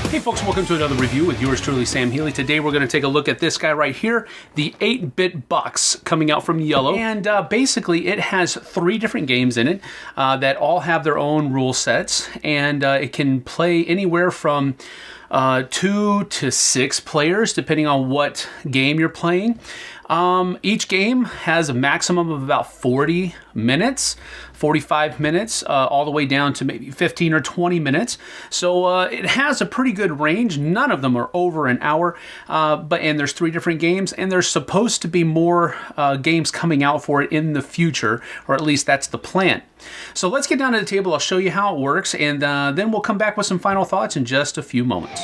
Hey folks, welcome to another review with yours truly, Sam Healey. Today we're going to take a look at this guy right here, the 8-bit box coming out from Iello. And basically it has 3 different games in it that all have their own rule sets. And it can play anywhere from 2 to 6 players, depending on what game you're playing. Each game has a maximum of about 40 minutes, 45 minutes, all the way down to maybe 15 or 20 minutes. So it has a pretty good range. None of them are over an hour, and there's 3 different games, and there's supposed to be more games coming out for it in the future, or at least that's the plan. So let's get down to the table. I'll show you how it works, and then we'll come back with some final thoughts in just a few moments.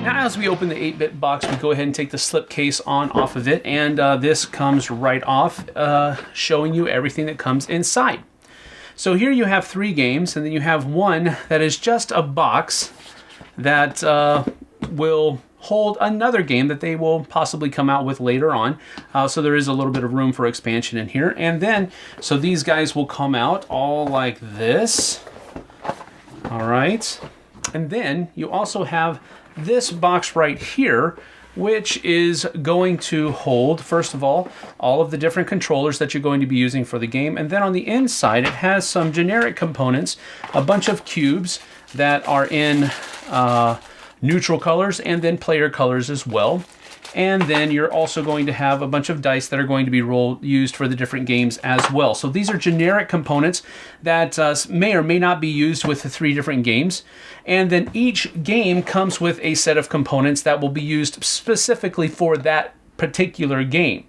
Now, as we open the 8-bit box, we go ahead and take the slip case off of it, and this comes right off, showing you everything that comes inside. So here you have 3 games, and then you have one that is just a box that will hold another game that they will possibly come out with later on. So there is a little bit of room for expansion in here. And then, so these guys will come out all like this. All right. And then you also have this box right here, which is going to hold, first of all of the different controllers that you're going to be using for the game. And then on the inside, it has some generic components, a bunch of cubes that are in neutral colors and then player colors as well. And then you're also going to have a bunch of dice that are going to be used for the different games as well. So these are generic components that may or may not be used with the 3 different games. And then each game comes with a set of components that will be used specifically for that particular game.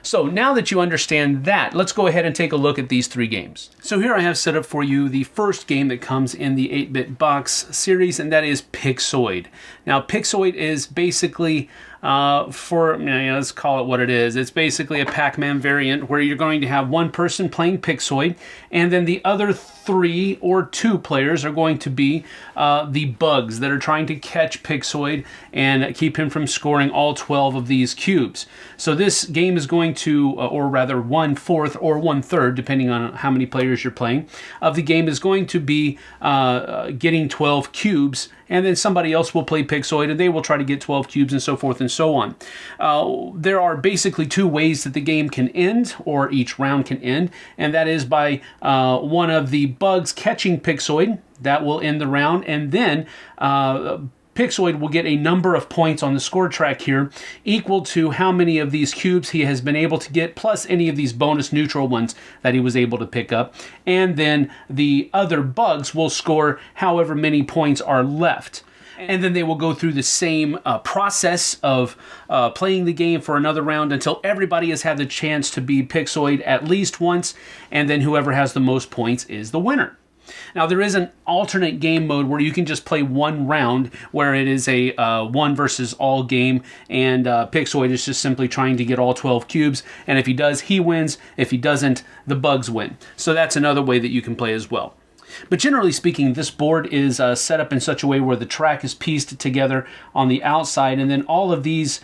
So now that you understand that, let's go ahead and take a look at these 3 games. So here I have set up for you the first game that comes in the 8-bit box series, and that is Pixoid. Now, Pixoid is basically let's call it what it is. It's basically a Pac-Man variant where you're going to have one person playing Pixoid, and then the other 3 or 2 players are going to be the bugs that are trying to catch Pixoid and keep him from scoring all 12 of these cubes. So this game is going to, or rather 1/4 or 1/3, depending on how many players you're playing, of the game is going to be getting 12 cubes, and then somebody else will play Pixoid and they will try to get 12 cubes, and so forth and so on. There are basically 2 ways that the game can end, or each round can end, and that is by one of the bugs catching Pixoid. That will end the round, and then Pixoid will get a number of points on the score track here equal to how many of these cubes he has been able to get, plus any of these bonus neutral ones that he was able to pick up. And then the other bugs will score however many points are left. And then they will go through the same process of playing the game for another round until everybody has had the chance to be Pixoid at least once, and then whoever has the most points is the winner. Now, there is an alternate game mode where you can just play one round where it is a 1 versus all game, and Pixoid is just simply trying to get all 12 cubes, and if he does, he wins. If he doesn't, the bugs win. So that's another way that you can play as well. But generally speaking, this board is set up in such a way where the track is pieced together on the outside, and then all of these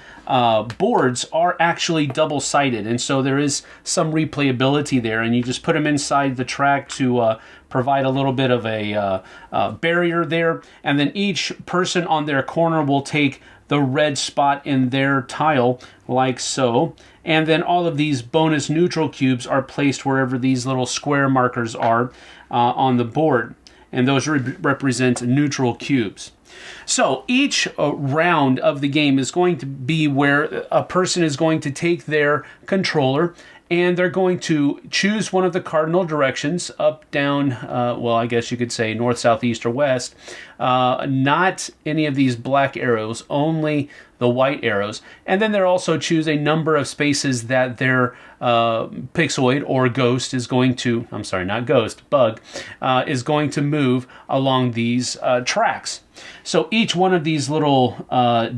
boards are actually double-sided, and so there is some replayability there, and you just put them inside the track to provide a little bit of a barrier there, and then each person on their corner will take the red spot in their tile, like so. And then all of these bonus neutral cubes are placed wherever these little square markers are on the board. And those represent neutral cubes. So each round of the game is going to be where a person is going to take their controller and they're going to choose one of the cardinal directions, up, down, well, I guess you could say north, south, east, or west. Not any of these black arrows, only the white arrows. And then they'll also choose a number of spaces that their Pixoid or Ghost is going to, I'm sorry, not Ghost, Bug, is going to move along these tracks. So each one of these little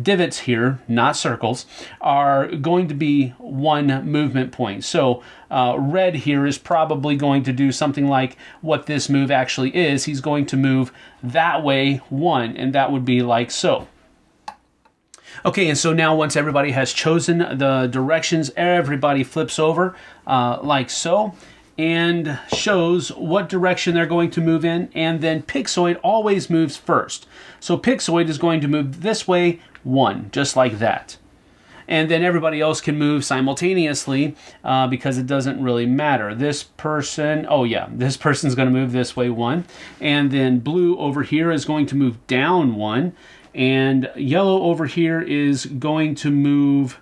divots here, not circles, are going to be 1 movement point. So red here is probably going to do something like what this move actually is. He's going to move that way 1, and that would be like so. Okay, and so now once everybody has chosen the directions, everybody flips over like so and shows what direction they're going to move in, and then Pixoid always moves first. So Pixoid is going to move this way 1, just like that. And then everybody else can move simultaneously because it doesn't really matter. This person, oh yeah, this person's going to move this way 1. And then blue over here is going to move down 1. And yellow over here is going to move,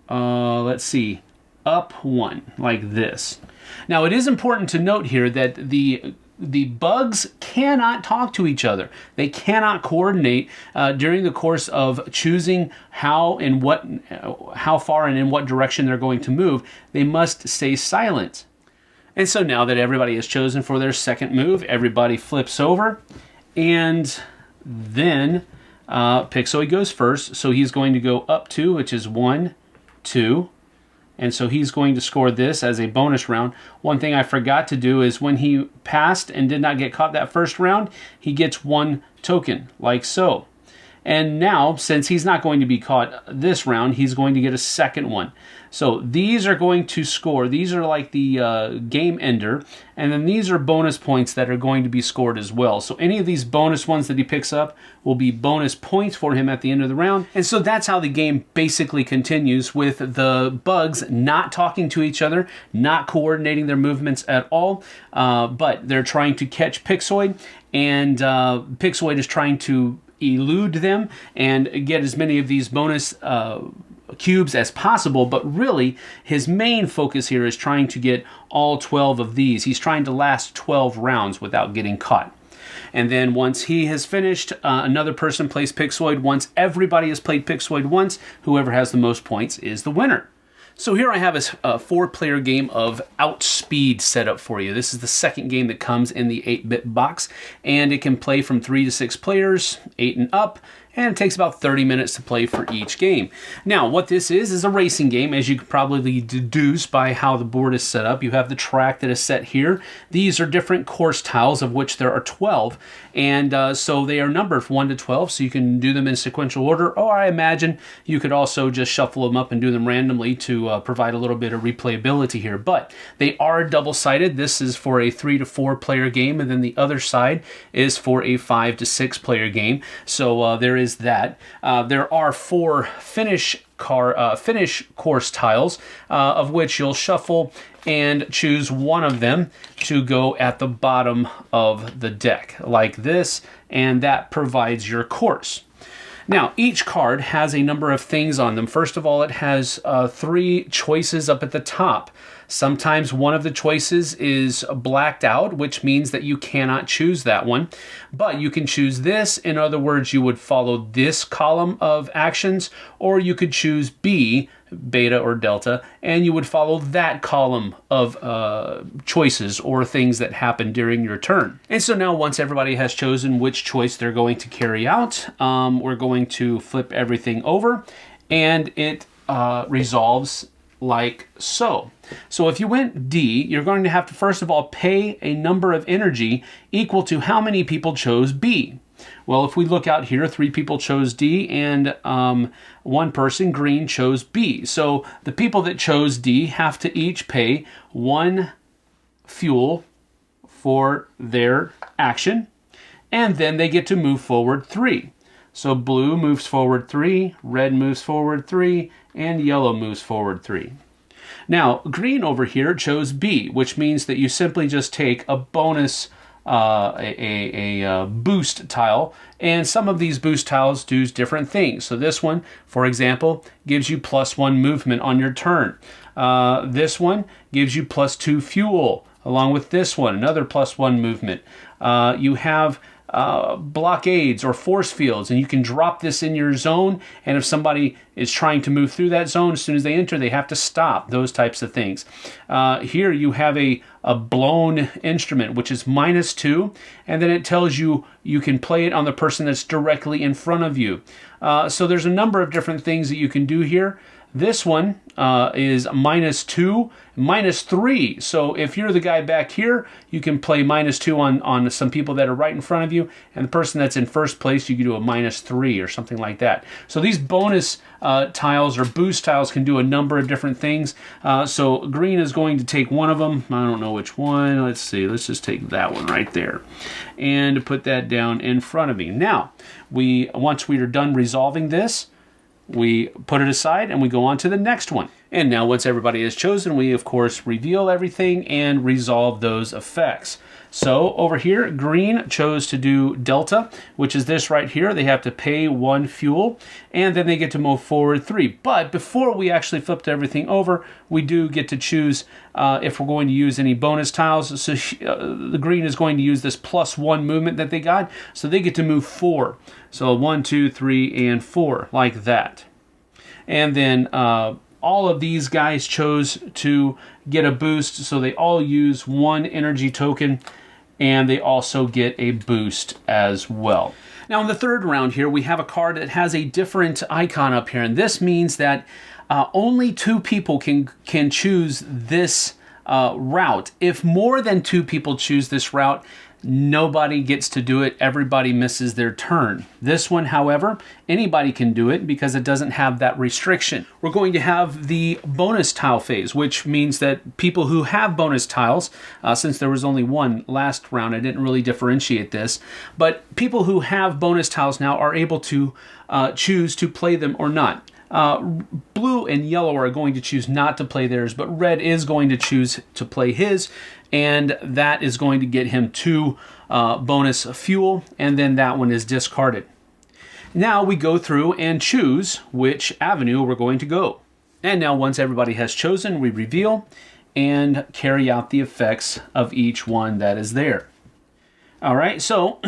let's see, up 1, like this. Now it is important to note here that the bugs cannot talk to each other. They cannot coordinate during the course of choosing how far and in what direction they're going to move. They must stay silent. And so now that everybody has chosen for their second move, everybody flips over, and then Pixoid goes first. So he's going to go up 2, which is 1, 2. And so he's going to score this as a bonus round. One thing I forgot to do is when he passed and did not get caught that first round, he gets 1 token, like so. And now, since he's not going to be caught this round, he's going to get a second one. So these are going to score. These are like the game ender. And then these are bonus points that are going to be scored as well. So any of these bonus ones that he picks up will be bonus points for him at the end of the round. And so that's how the game basically continues, with the bugs not talking to each other, not coordinating their movements at all. But they're trying to catch Pixoid, and Pixoid is trying to elude them and get as many of these bonus cubes as possible, but really his main focus here is trying to get all 12 of these. He's trying to last 12 rounds without getting caught. And then once he has finished, another person plays Pixoid. Once everybody has played Pixoid once, whoever has the most points is the winner. So here I have a 4-player game of Outspeed set up for you. This is the second game that comes in the 8-bit box, and it can play from 3 to 6 players, 8 and up, and it takes about 30 minutes to play for each game. Now, what this is a racing game, as you could probably deduce by how the board is set up. You have the track that is set here. These are different course tiles, of which there are 12, and so they are numbered 1 to 12, so you can do them in sequential order, or I imagine you could also just shuffle them up and do them randomly to provide a little bit of replayability here. But they are double-sided. This is for a 3 to 4 player game, and then the other side is for a 5 to 6 player game. So there is that. There are 4 finish course tiles, of which you'll shuffle and choose one of them to go at the bottom of the deck, like this, and that provides your course. Now, each card has a number of things on them. First of all, it has 3 choices up at the top. Sometimes one of the choices is blacked out, which means that you cannot choose that one. But you can choose this. In other words, you would follow this column of actions, or you could choose B, beta or delta, and you would follow that column of choices or things that happen during your turn. And so now once everybody has chosen which choice they're going to carry out, we're going to flip everything over, and it resolves like so. So if you went D, you're going to have to first of all pay a number of energy equal to how many people chose B. Well, if we look out here, 3 people chose D, and 1 person, green, chose B. So the people that chose D have to each pay 1 fuel for their action, and then they get to move forward 3. So blue moves forward 3, red moves forward 3, and yellow moves forward 3. Now, green over here chose B, which means that you simply just take a bonus boost tile, and some of these boost tiles do different things. So this one, for example, gives you +1 movement on your turn. This one gives you +2 fuel, along with this one, another +1 movement. You have blockades or force fields, and you can drop this in your zone, and if somebody is trying to move through that zone, as soon as they enter, they have to stop, those types of things. Here you have a blown instrument, which is -2, and then it tells you you can play it on the person that's directly in front of you. So there's a number of different things that you can do here. This one is -2, -3. So if you're the guy back here, you can play -2 on some people that are right in front of you, and the person that's in first place, you can do a -3 or something like that. So these bonus tiles or boost tiles can do a number of different things. So green is going to take one of them. I don't know which one. Let's see. Let's just take that one right there and put that down in front of me. Now, once we are done resolving this, we put it aside and we go on to the next one. And now once everybody is chosen, we of course reveal everything and resolve those effects. So over here, green chose to do Delta, which is this right here. They have to pay 1 fuel, and then they get to move forward 3. But before we actually flipped everything over, we do get to choose if we're going to use any bonus tiles. So the green is going to use this +1 movement that they got, so they get to move 4. So 1, 2, 3, and 4, like that. And then all of these guys chose to get a boost, so they all use 1 energy token, and they also get a boost as well. Now in the third round here, we have a card that has a different icon up here, and this means that only 2 people can choose this route. If more than 2 people choose this route, nobody gets to do it. Everybody misses their turn. This one, however, anybody can do it because it doesn't have that restriction. We're going to have the bonus tile phase, which means that people who have bonus tiles, since there was only one last round, I didn't really differentiate this, but people who have bonus tiles now are able to choose to play them or not. Blue and yellow are going to choose not to play theirs, but red is going to choose to play his, and that is going to get him 2 bonus fuel, and then that one is discarded. Now we go through and choose which avenue we're going to go. And now once everybody has chosen, we reveal and carry out the effects of each one that is there. All right, so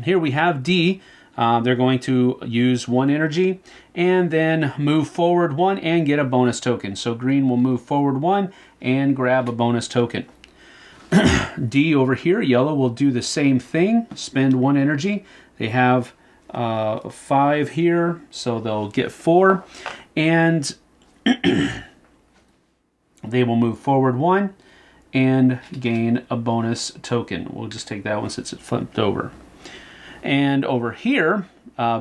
here we have D. They're going to use 1 energy and then move forward 1 and get a bonus token. So green will move forward 1 and grab a bonus token. D over here, yellow will do the same thing, spend 1 energy. They have 5 here, so they'll get 4, and they will move forward 1 and gain a bonus token. We'll just take that one since it flipped over. And over here,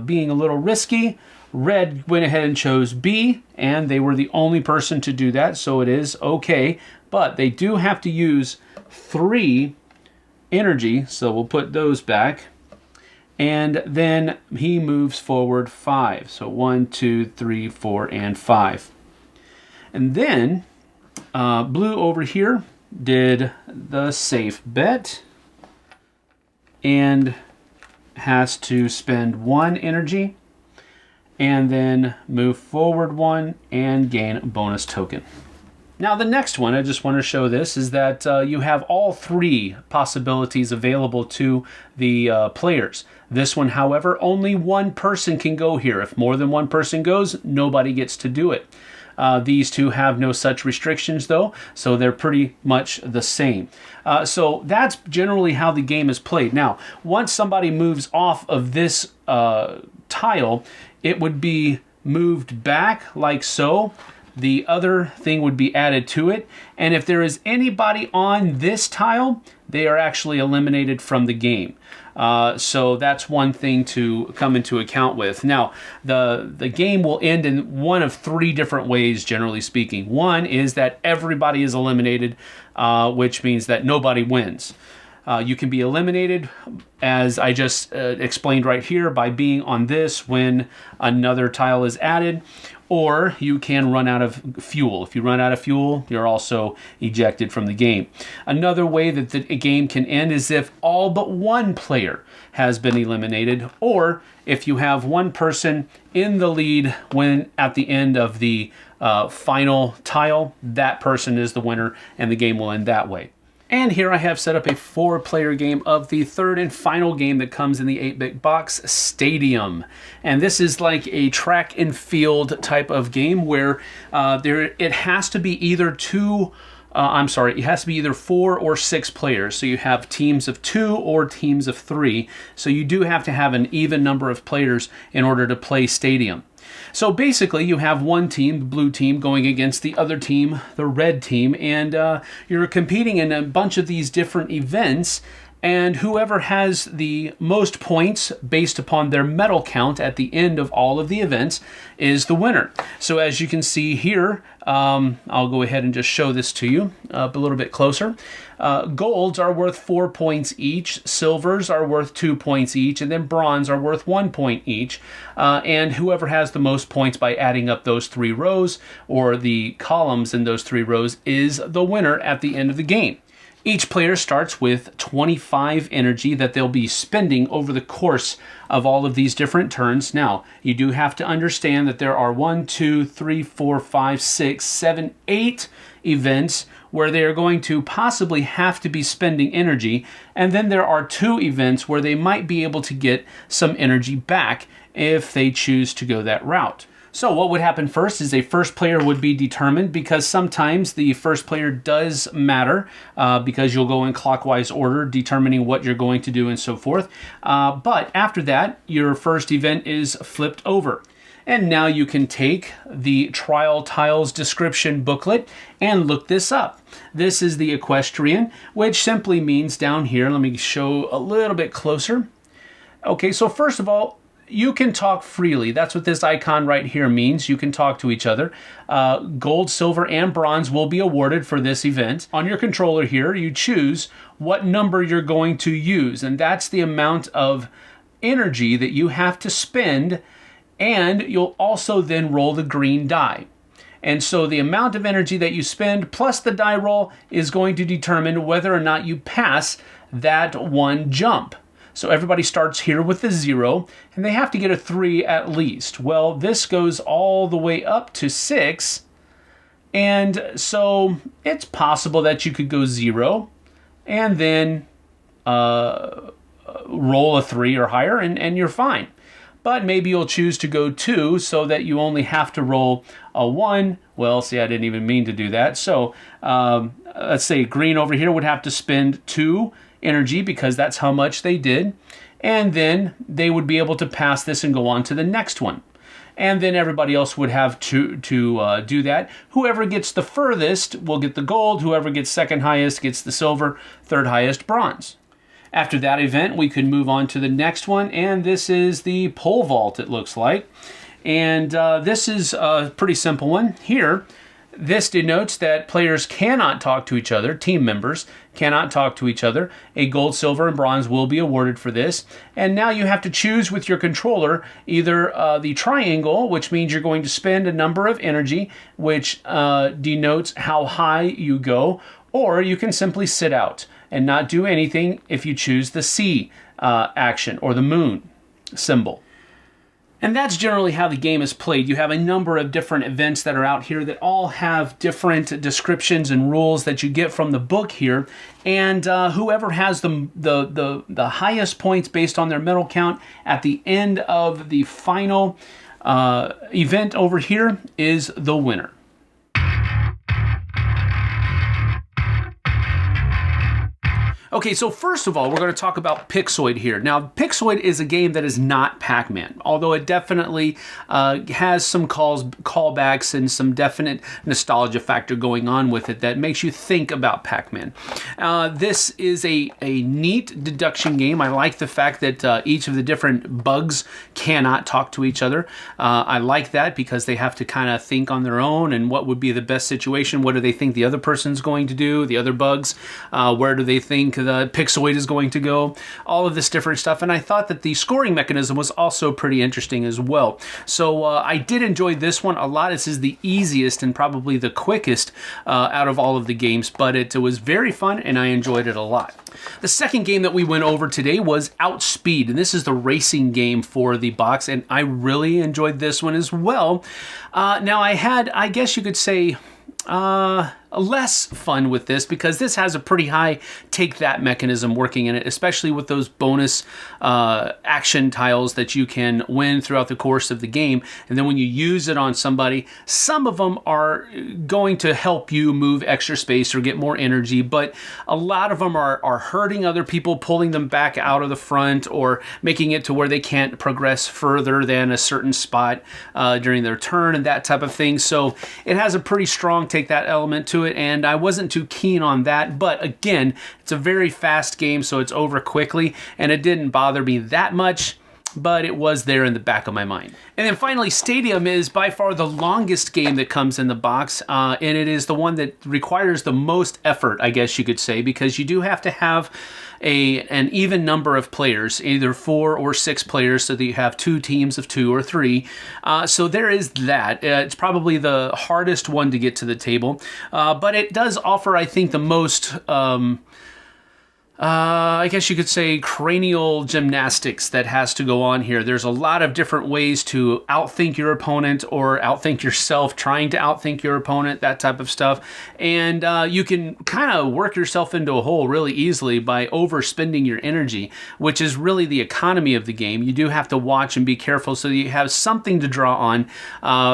being a little risky, red went ahead and chose B, and they were the only person to do that, so it is okay. But they do have to use 3 energy, so we'll put those back. And then he moves forward 5. So 1, 2, 3, 4, and 5. And then blue over here did the safe bet and has to spend 1 energy and then move forward 1 and gain a bonus token. Now the next one, I just want to show this, is that you have all 3 possibilities available to the players. This one, however, only 1 person can go here. If more than 1 person goes, nobody gets to do it. These 2 have no such restrictions though, so they're pretty much the same. So that's generally how the game is played. Now, once somebody moves off of this tile, it would be moved back like so. The other thing would be added to it, and if there is anybody on this tile, they are actually eliminated from the game. So that's one thing to come into account with. Now, the game will end in one of 3 different ways, generally speaking. One is that everybody is eliminated, which means that nobody wins. You can be eliminated, as I just explained right here, by being on this when another tile is added, or you can run out of fuel. If you run out of fuel, you're also ejected from the game. Another way that the game can end is if all but 1 player has been eliminated, or if you have 1 person in the lead when at the end of the final tile, that person is the winner and the game will end that way. And here I have set up a 4-player game of the 3rd and final game that comes in the 8-bit box, Stadium. And this is like a track and field type of game where it has to be either 4 or 6 players. So you have teams of 2 or teams of 3. So you do have to have an even number of players in order to play Stadium. So basically, you have one team, the blue team, going against the other team, the red team, and you're competing in a bunch of these different events, and whoever has the most points based upon their medal count at the end of all of the events is the winner. So as you can see here, I'll go ahead and just show this to you up a little bit closer. Golds are worth 4 points each, silvers are worth 2 points each, and then bronze are worth 1 point each. And whoever has the most points by adding up those 3 rows or the columns in those 3 rows is the winner at the end of the game. Each player starts with 25 energy that they'll be spending over the course of all of these different turns. Now, you do have to understand that there are 1, 2, 3, 4, 5, 6, 7, 8 events where they are going to possibly have to be spending energy, and then there are 2 events where they might be able to get some energy back if they choose to go that route. So what would happen first is a first player would be determined, because sometimes the first player does matter because you'll go in clockwise order determining what you're going to do and so forth. But after that, your first event is flipped over. And now you can take the Trial Tiles description booklet and look this up. This is the equestrian, which simply means down here, let me show a little bit closer. Okay, so first of all, you can talk freely. That's what this icon right here means. You can talk to each other. Gold, silver, and bronze will be awarded for this event. On your controller here, you choose what number you're going to use, and that's the amount of energy that you have to spend, and you'll also then roll the green die. And so the amount of energy that you spend plus the die roll is going to determine whether or not you pass that one jump. So everybody starts here with a 0, and they have to get a 3 at least. Well, this goes all the way up to 6, and so it's possible that you could go 0, and then roll a 3 or higher, and you're fine. But maybe you'll choose to go 2 so that you only have to roll a 1. Well, see, I didn't even mean to do that. So let's say green over here would have to spend 2 energy because that's how much they did, and then they would be able to pass this and go on to the next one, and then everybody else would have to do that. Whoever gets the furthest will get the gold, whoever gets second highest gets the silver, third highest bronze. After that event, we could move on to the next one, and this is the pole vault, it looks like, and this is a pretty simple one here. This denotes that players cannot talk to each other, team members cannot talk to each other. A gold, silver, and bronze will be awarded for this. And now you have to choose with your controller either the triangle, which means you're going to spend a number of energy, which denotes how high you go, or you can simply sit out and not do anything if you choose the C action or the moon symbol. And that's generally how the game is played. You have a number of different events that are out here that all have different descriptions and rules that you get from the book here. And whoever has the highest points based on their medal count at the end of the final event over here is the winner. Okay, so first of all, we're going to talk about Pixoid here. Now, Pixoid is a game that is not Pac-Man, although it definitely has some callbacks and some definite nostalgia factor going on with it that makes you think about Pac-Man. This is a neat deduction game. I like the fact that each of the different bugs cannot talk to each other. I like that because they have to kind of think on their own and what would be the best situation. What do they think the other person's going to do, the other bugs? Where do they think the Pixoid is going to go, all of this different stuff. And I thought that the scoring mechanism was also pretty interesting as well. So I did enjoy this one a lot. This is the easiest and probably the quickest out of all of the games, but it was very fun and I enjoyed it a lot. The second game that we went over today was Outspeed, and this is the racing game for the box, and I really enjoyed this one as well. Now I had, I guess you could say, less fun with this, because this has a pretty high take that mechanism working in it, especially with those bonus action tiles that you can win throughout the course of the game. And then when you use it on somebody, some of them are going to help you move extra space or get more energy, but a lot of them are hurting other people, pulling them back out of the front or making it to where they can't progress further than a certain spot during their turn and that type of thing. So it has a pretty strong take that element to it, and I wasn't too keen on that. But again, it's a very fast game, so it's over quickly, and it didn't bother me that much, but it was there in the back of my mind. And then finally, Stadium is by far the longest game that comes in the box, and it is the one that requires the most effort, I guess you could say, because you do have to have an even number of players, either 4 or 6 players, so that you have 2 teams of 2 or 3. So there is that. It's probably the hardest one to get to the table, but it does offer, I think, the most I guess you could say cranial gymnastics that has to go on here. There's a lot of different ways to outthink your opponent or outthink yourself, trying to outthink your opponent, that type of stuff. And you can kind of work yourself into a hole really easily by overspending your energy, which is really the economy of the game. You do have to watch and be careful so that you have something to draw on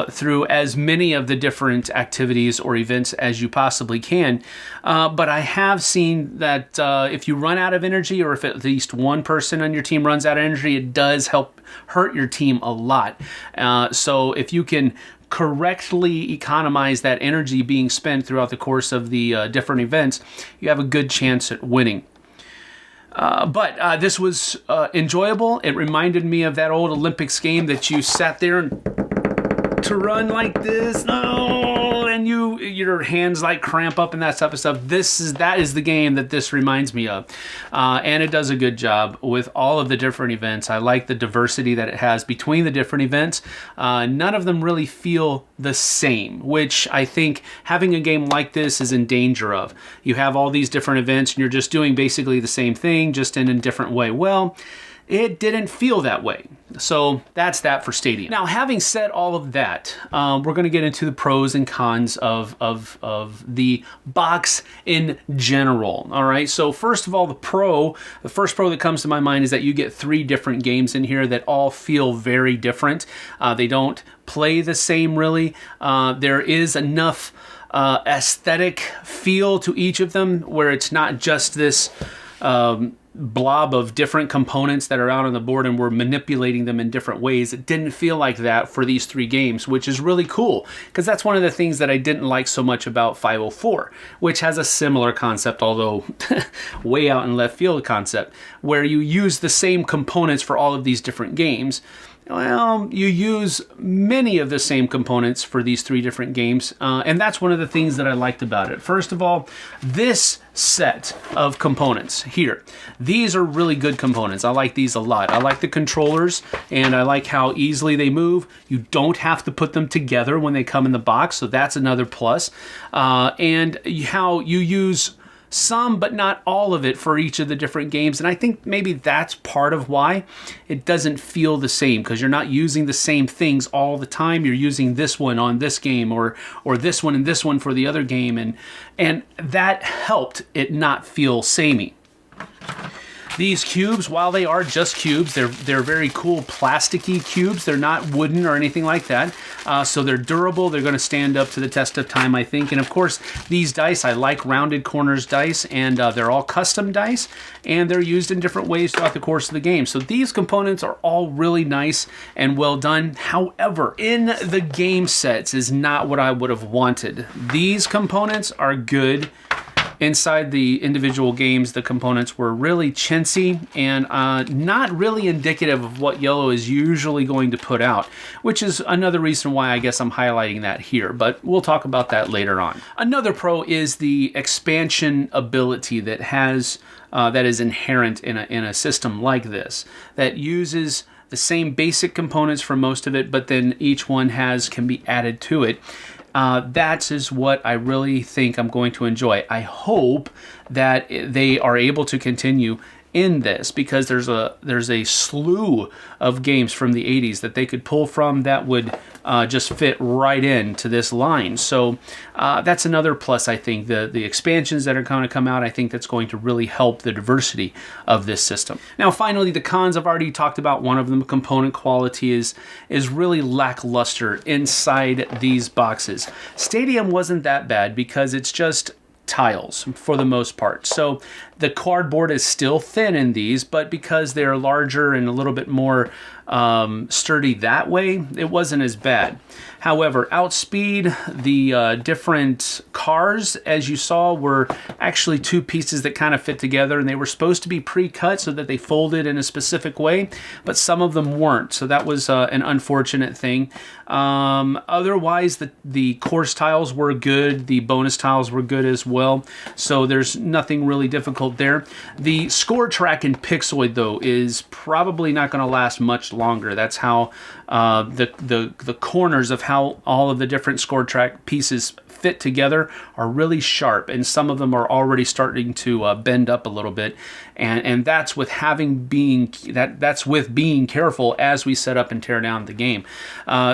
through as many of the different activities or events as you possibly can. But I have seen that if you run out of energy, or if at least one person on your team runs out of energy, it does help hurt your team a lot. So if you can correctly economize that energy being spent throughout the course of the different events, you have a good chance at winning. But this was enjoyable. It reminded me of that old Olympics game that you sat there and to run like this, and your hands like cramp up and that type of stuff. That is the game that this reminds me of, and it does a good job with all of the different events. I like the diversity that it has between the different events. None of them really feel the same, which I think having a game like this is in danger of. You have all these different events and you're just doing basically the same thing, just in a different way. Well, it didn't feel that way. So that's that for Stadium. Now, having said all of that, we're going to get into the pros and cons of the box in general. All right. So first of all, the first pro that comes to my mind is that you get 3 different games in here that all feel very different. They don't play the same, really. There is enough aesthetic feel to each of them where it's not just this blob of different components that are out on the board and we're manipulating them in different ways. It didn't feel like that for these 3 games, which is really cool, because that's one of the things that I didn't like so much about 504, which has a similar concept, although way out in left field concept, where you use the same components for all of these different games. Well, you use many of the same components for these 3 different games, and that's one of the things that I liked about it. First of all, this set of components here, these are really good components. I like these a lot. I like the controllers, and I like how easily they move. You don't have to put them together when they come in the box, so that's another plus. And how you use some but not all of it for each of the different games, and I think maybe that's part of why it doesn't feel the same, because you're not using the same things all the time. You're using this one on this game, or this one and this one for the other game, and that helped it not feel samey. These cubes, while they are just cubes, they're very cool plasticky cubes. They're not wooden or anything like that. So they're durable. They're going to stand up to the test of time, I think. And of course, these dice, I like rounded corners dice, and they're all custom dice, and they're used in different ways throughout the course of the game. So these components are all really nice and well done. However, in the game sets is not what I would have wanted. These components are good. Inside the individual games, the components were really chintzy and not really indicative of what Iello is usually going to put out, which is another reason why I guess I'm highlighting that here, but we'll talk about that later on. Another pro is the expansion ability that is inherent in a system like this, that uses the same basic components for most of it, but then each one can be added to it. That is what I really think I'm going to enjoy. I hope that they are able to continue in this, because there's a slew of games from the 80s that they could pull from that would just fit right into this line. So that's another plus, I think. The expansions that are going to come out, I think that's going to really help the diversity of this system. Now, finally, the cons, I've already talked about one of them. Component quality is really lackluster inside these boxes. Stadium wasn't that bad because it's just tiles for the most part. So the cardboard is still thin in these, but because they're larger and a little bit more sturdy that way, it wasn't as bad. However, Outspeed, the different cars, as you saw, were actually two pieces that kind of fit together, and they were supposed to be pre-cut so that they folded in a specific way, but some of them weren't. So that was an unfortunate thing. Otherwise, the course tiles were good. The bonus tiles were good as well. So there's nothing really difficult there. The score track in Pixeloid, though, is probably not going to last much longer. That's how the corners of how all of the different score track pieces fit together are really sharp, and some of them are already starting to bend up a little bit, and that's with that's with being careful as we set up and tear down the game.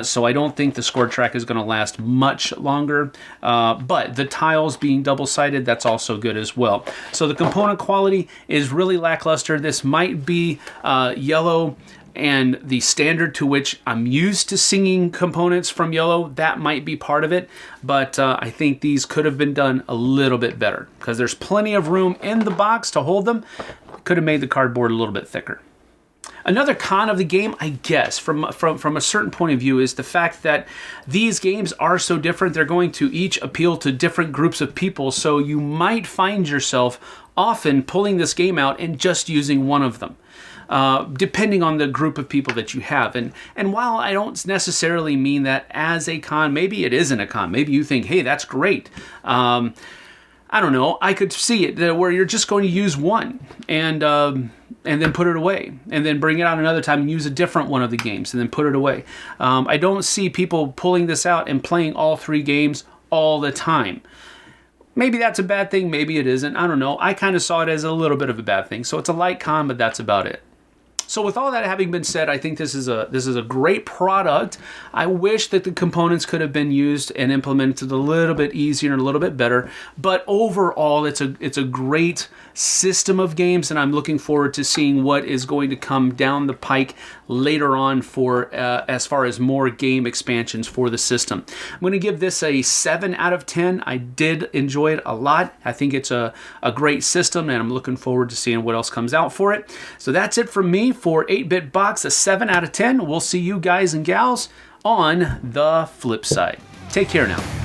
So I don't think the score track is going to last much longer, but the tiles being double-sided, that's also good as well. So the component quality is really lackluster. This might be Iello and the standard to which I'm used to singing components from Iello. That might be part of it, but I think these could have been done a little bit better because there's plenty of room in the box to hold them. Could have made the cardboard a little bit thicker. Another con of the game, I guess, from a certain point of view, is the fact that these games are so different. They're going to each appeal to different groups of people, so you might find yourself often pulling this game out and just using one of them, depending on the group of people that you have. And while I don't necessarily mean that as a con, maybe it isn't a con. Maybe you think, hey, that's great. I don't know. I could see it where you're just going to use one and then put it away, and then bring it out another time and use a different one of the games and then put it away. I don't see people pulling this out and playing all three games all the time. Maybe that's a bad thing. Maybe it isn't. I don't know. I kind of saw it as a little bit of a bad thing. So it's a light con, but that's about it. So with all that having been said, I think this is a great product. I wish that the components could have been used and implemented a little bit easier and a little bit better. But overall, it's a great system of games, and I'm looking forward to seeing what is going to come down the pike later on for as far as more game expansions for the system. I'm going to give this a 7 out of 10. I did enjoy it a lot. I think it's a great system, and I'm looking forward to seeing what else comes out for it. So that's it from me for 8-Bit Box, a 7 out of 10. We'll see you guys and gals on the flip side. Take care now.